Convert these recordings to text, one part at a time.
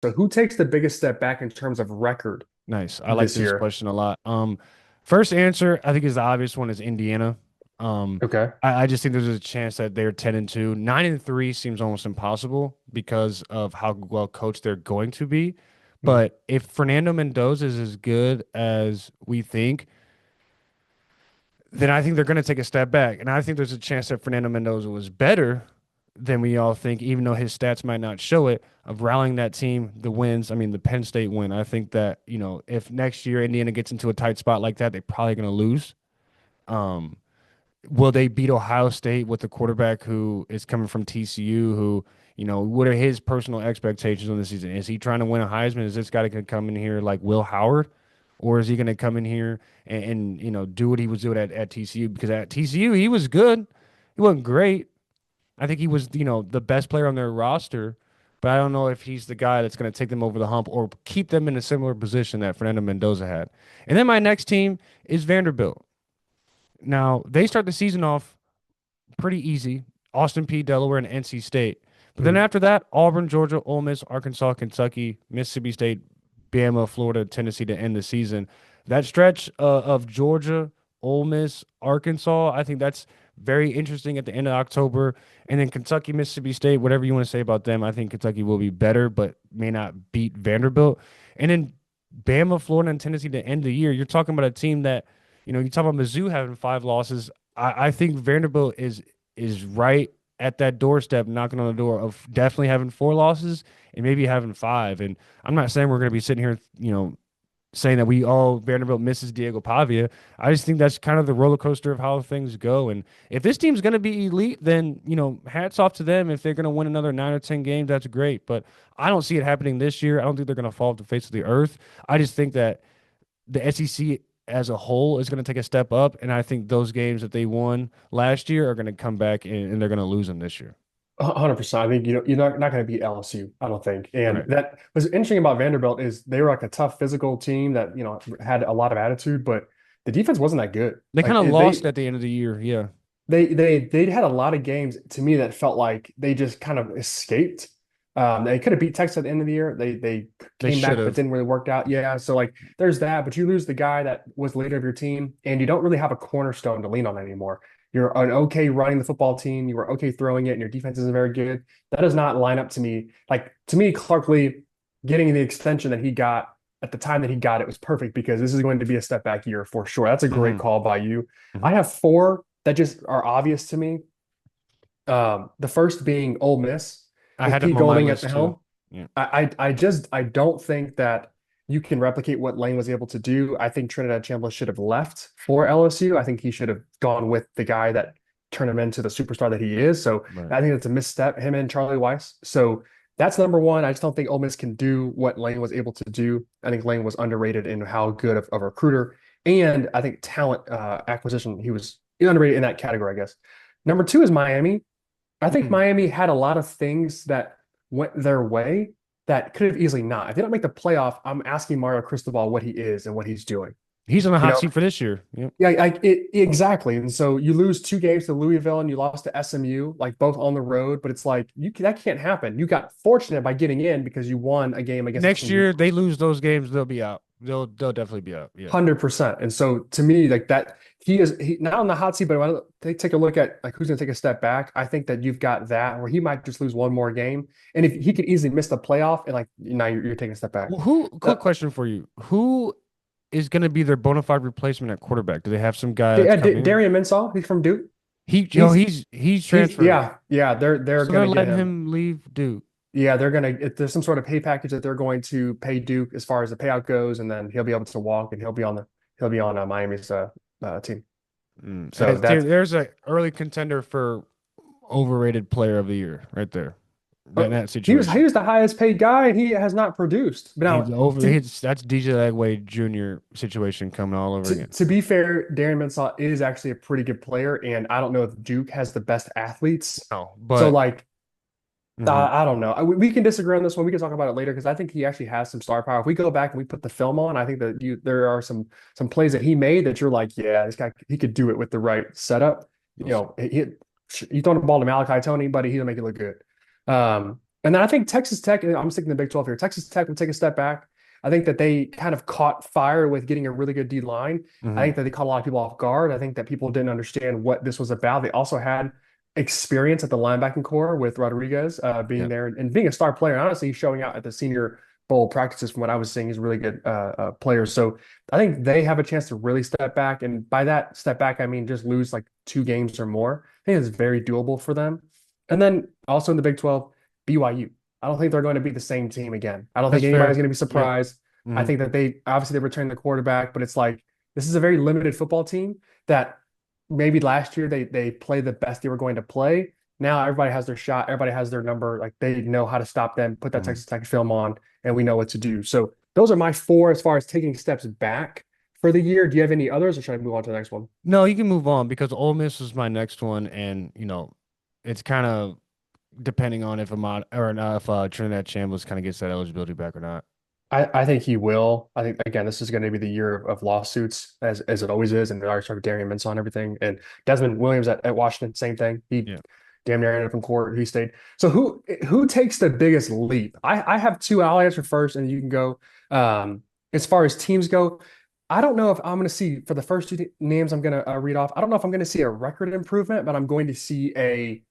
So who takes the biggest step back in terms of record Nice. I like this this year? question a lot. First answer, I think is the obvious one is Indiana. Um, Okay. I just think there's a chance that they're 10-2. 9-3 seems almost impossible because of how well coached they're going to be. Mhm. But if Fernando Mendoza is as good as we think, then I think they're going to take a step back. And I think there's a chance that Fernando Mendoza was better than we all think, even though his stats might not show it, of rallying that team, the wins. I mean, the Penn State win. I think that, if next year Indiana gets into a tight spot like that, they're probably going to lose. Um, will they beat Ohio State with the quarterback who is coming from TCU, who, what are his personal expectations on the season? Is he trying to win a Heisman? Is this guy going to come in here like Will Howard? Or is he going to come in here and do what he was doing at TCU? Because at TCU, he was good. He wasn't great. I think he was, the best player on their roster. But I don't know if he's the guy that's going to take them over the hump or keep them in a similar position that Fernando Mendoza had. And then my next team is Vanderbilt. Now, they start the season off pretty easy. Austin P, Delaware, and NC State. But then Mhm. after that, Auburn, Georgia, Ole Miss, Arkansas, Kentucky, Mississippi State, Bama, Florida, Tennessee to end the season. That stretch of Georgia, Ole Miss, Arkansas, I think that's very interesting at the end of October. And then Kentucky, Mississippi State, whatever you want to say about them, I think Kentucky will be better, but may not beat Vanderbilt. And then Bama, Florida, and Tennessee to end the year. You're talking about a team that, you talk about Mizzou having 5 losses. I think Vanderbilt is right at that doorstep, knocking on the door of definitely having 4 losses and maybe having five. And I'm not saying we're going to be sitting here, saying that Vanderbilt misses Diego Pavia. I just think that's kind of the roller coaster of how things go. And if this team's going to be elite, then hats off to them. If they're going to win another 9 or 10 games, that's great. But I don't see it happening this year. I don't think they're going to fall off the face of the earth. I just think that the SEC as a whole is going to take a step up, and I think those games that they won last year are going to come back and they're going to lose them this year. 100%. I think you're not going to beat LSU, I don't think. And Right. that was interesting about Vanderbilt is they were like a tough physical team that, had a lot of attitude, but the defense wasn't that good. They kind Like of lost at the end of the year. Yeah, they had a lot of games to me that felt like they just kind of escaped. They could have beat Texas at the end of the year. They they came should back, but have. didn't really work out. Yeah, so like there's that, but you lose the guy that was the leader of your team, and you don't really have a cornerstone to lean on anymore. You're an okay running the football team. You were okay throwing it, and your defense isn't very good. That does not line up to me. Like to me, Clark Lee getting the extension that he got at the time that he got it was perfect because this is going to be a step back year for sure. That's a great Hmm. call by you. Hmm. I have four that just are obvious to me. The first being Ole Miss I with had them Pete on my Golding at the list too. helm. Yeah, I don't think that you can replicate what Lane was able to do. I think Trinidad Chambliss should have left for LSU. I think he should have gone with the guy that turned him into the superstar that he is. So right. I think that's a misstep, him and Charlie Weiss. So that's number one. I just don't think Ole Miss can do what Lane was able to do. I think Lane was underrated in how good of a recruiter. And I think talent acquisition, he was underrated in that category, I guess. Number two is Miami. I think Hmm. Miami had a lot of things that went their way that could have easily not. If they don't make the playoff, I'm asking Mario Cristobal what he is and what he's doing. He's on the You hot know, seat for this year. Yep. yeah, exactly. And so you lose two games to Louisville and you lost to SMU, like both on the road. But it's like that can't happen. You got fortunate by getting in because you won a game against a Next team you year they lose those games, they'll be out. They'll definitely be out. Yeah. 100%. And so to me, like that, he not on the hot seat, but when they take a look at like who's going to take a step back, I think that you've got that where he might just lose one more game, and if he could easily miss the playoff, and like now you're taking a step back. Well, who? Uh, Quick question for you: Who is going to be their bona fide replacement at quarterback? Do they have some guy that's coming in? Darian Mensah, he's from Duke. He, He's he's he's transferring, yeah, they're so they're going to get letting him. him leave Duke. Yeah, they're going to. There's some sort of pay package that they're going to pay Duke as far as the payout goes, and then he'll be able to walk, and he'll be on Miami's team. So that's There's a early contender for overrated player of the year right there. In that he situation, was the highest paid guy, and he has not produced. But he's now, over. That's DJ Lagway Jr. situation coming all over again. to be fair, Darren Mensah is actually a pretty good player, and I don't know if Duke has the best athletes. No, So but like, mhm. I don't know. We can disagree on this one. We can talk about it later because I think he actually has some star power. If we go back and we put the film on, I think that there are some plays that he made that you're like, yeah, this guy he could do it with the right setup. You We'll see. know, you throw the ball to Malachi Tony, buddy, he'll make it look good. And then I think Texas Tech, and I'm sticking the Big 12 here. Texas Tech will take a step back. I think that they kind of caught fire with getting a really good D line. I Hmm. think that they caught a lot of people off guard. I think that people didn't understand what this was about. They also had experience at the linebacking core with Rodriguez being Yeah. there and being a star player. And honestly, he's showing out at the Senior Bowl practices from what I was seeing. He's a really good player. So I think they have a chance to really step back. And by that step back, I mean just lose like 2 games or more. I think it's very doable for them. And then also in the Big 12, BYU. I don't think they're going to be the same team again. I don't think That's anybody's fair. going to be Yeah. surprised. I Hmm. think that they obviously they returned the quarterback, but it's like this is a very limited football team that maybe last year they played the best they were going to play. Now everybody has their shot, everybody has their number. Like they know how to stop them, put that Hmm. Texas Tech film on, and we know what to do. So those are my four as far as taking steps back for the year. Do you have any others, or should I move on to the next one? No, you can move on because Ole Miss is my next one, and it's kind of depending on if Ahmad or not, if Trinidad Chambliss kind of gets that eligibility back or not. I think he will. I think again, this is going to be the year of lawsuits as it always is, and they already started Darian Mintz on everything. And Desmond Williams at Washington, same thing. He Yeah. damn near ended up in court. He stayed. So who takes the biggest leap? I have two. I'll answer first, and you can go. As far as teams go, I don't know if I'm going to see for the first two names I'm going to read off. I don't know if I'm going to see a record improvement, but I'm going to see a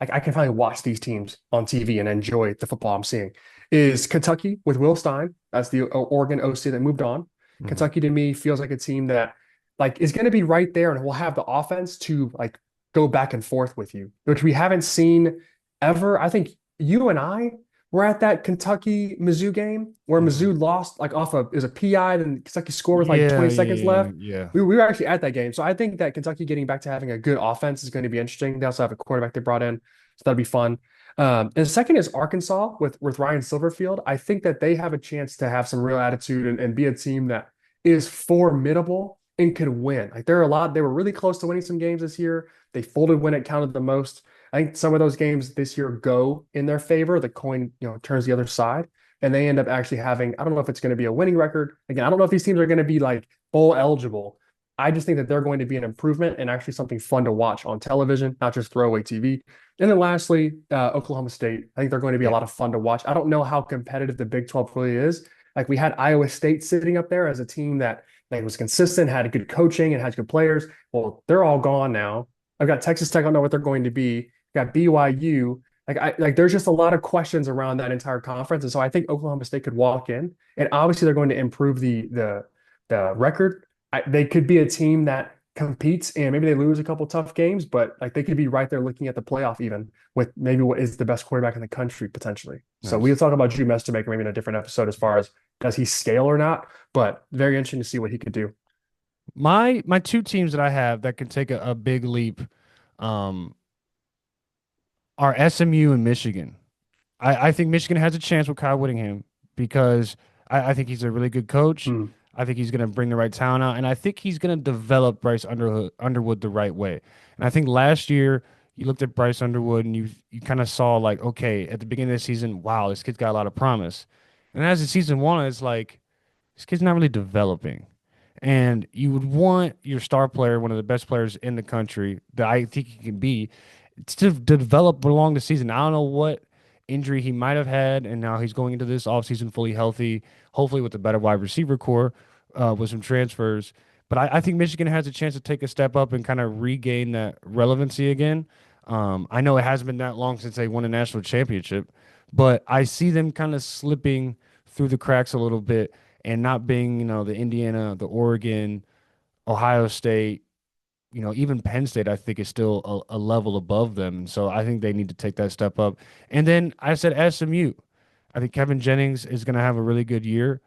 like I can finally watch these teams on TV and enjoy the football I'm seeing. Is Kentucky with Will Stein? That's the Oregon OC that moved on. Hmm. Kentucky to me feels like a team that like is going to be right there and will have the offense to like go back and forth with you, which we haven't seen ever. I think you and I were at that Kentucky Mizzou game where Hmm. Mizzou lost like off of is a PI, and Kentucky scored with like Yeah, 20 yeah, seconds yeah, left. yeah. We were actually at that game. So I think that Kentucky getting back to having a good offense is going to be interesting. They also have a quarterback they brought in. So that'll be fun. And the second is Arkansas with Ryan Silverfield. I think that they have a chance to have some real attitude and be a team that is formidable and could win. Like there are a lot, they were really close to winning some games this year. They folded when it counted the most. I think some of those games this year go in their favor. The coin, turns the other side, and they end up actually having. I don't know if it's going to be a winning record. Again, I don't know if these teams are going to be like bowl eligible. I just think that they're going to be an improvement and actually something fun to watch on television, not just throwaway TV. And then lastly, Oklahoma State. I think they're going to be a Yeah. lot of fun to watch. I don't know how competitive the Big 12 really is. Like we had Iowa State sitting up there as a team that like was consistent, had good coaching, and had good players. Well, they're all gone now. I've got Texas Tech. I don't know what they're going to be. Got BYU. There's just a lot of questions around that entire conference, and so I think Oklahoma State could walk in, and obviously they're going to improve the record. They could be a team that competes, and maybe they lose a couple tough games, but like they could be right there looking at the playoff even with maybe what is the best quarterback in the country potentially. So we'll Nice. talk about Drew Messermaker maybe in a different episode as far as does he scale or not, but very interesting to see what he could do. My two teams that I have that can take a big leap um, are SMU and Michigan. I think Michigan has a chance with Kyle Whittingham because I think he's a really good coach. Hmm. I think he's going to bring the right talent out, and I think he's going to develop Underwood the right way. And I think last year you looked at Bryce Underwood and you kind of saw like, okay, at the beginning of the season, wow, this kid's got a lot of promise. And as the season won, it's like this kid's not really developing. And you would want your star player, one of the best players in the country that I think he can be, to develop along the season. I don't know what injury he might have had, and now he's going into this offseason fully healthy, hopefully with a better wide receiver core, with some transfers. But I think Michigan has a chance to take a step up and kind of regain that relevancy again. I know it hasn't been that long since they won a national championship, but I see them kind of slipping through the cracks a little bit and not being, the Indiana, the Oregon, Ohio State, even Penn State, I think is still a level above them. So I think they need to take that step up. And then I said SMU. I think Kevin Jennings is going to have a really good year.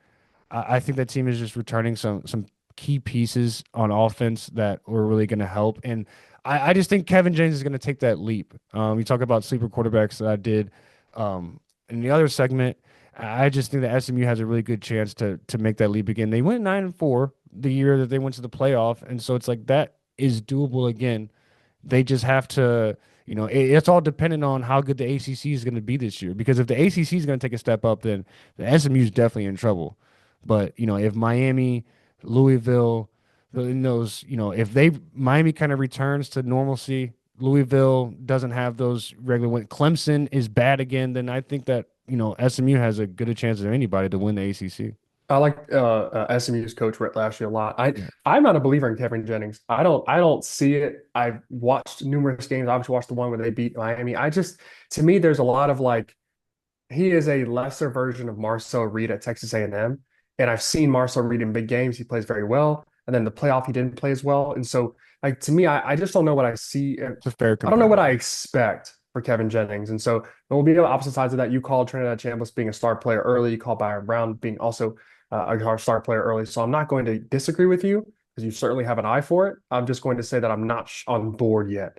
I think that team is just returning some key pieces on offense that were really going to help. And I just think Kevin Jennings is going to take that leap. You talk about sleeper quarterbacks that I did in the other segment. I just think that SMU has a really good chance to make that leap again. They went 9-4 the year that they went to the playoff, and so it's like that is doable again. They just have to, it's all dependent on how good the ACC is going to be this year. Because if the ACC is going to take a step up, then the SMU is definitely in trouble. But if Miami, Louisville, those, if they Miami kind of returns to normalcy, Louisville doesn't have those regular wins. Clemson is bad again. Then I think that SMU has a good a chance of anybody to win the ACC. I like SMU's coach Rhett Lashlee a lot. Yeah, I'm not a believer in Kevin Jennings. I don't see it. I've watched numerous games. I obviously watched the one where they beat Miami. To me, there's a lot of like he is a lesser version of Marcel Reed at Texas A&M. And I've seen Marcel Reed in big games. He plays very well. And then the playoff, he didn't play as well. And so, like, to me, I just don't know what I see. it's a fair I don't know what I comparison. expect for Kevin Jennings. And so, we'll be on the opposite sides of that. You called Trinidad Chambliss being a star player early. You called Byron Brown being also a star player early. So, I'm not going to disagree with you because you certainly have an eye for it. I'm just going to say that I'm not on board yet.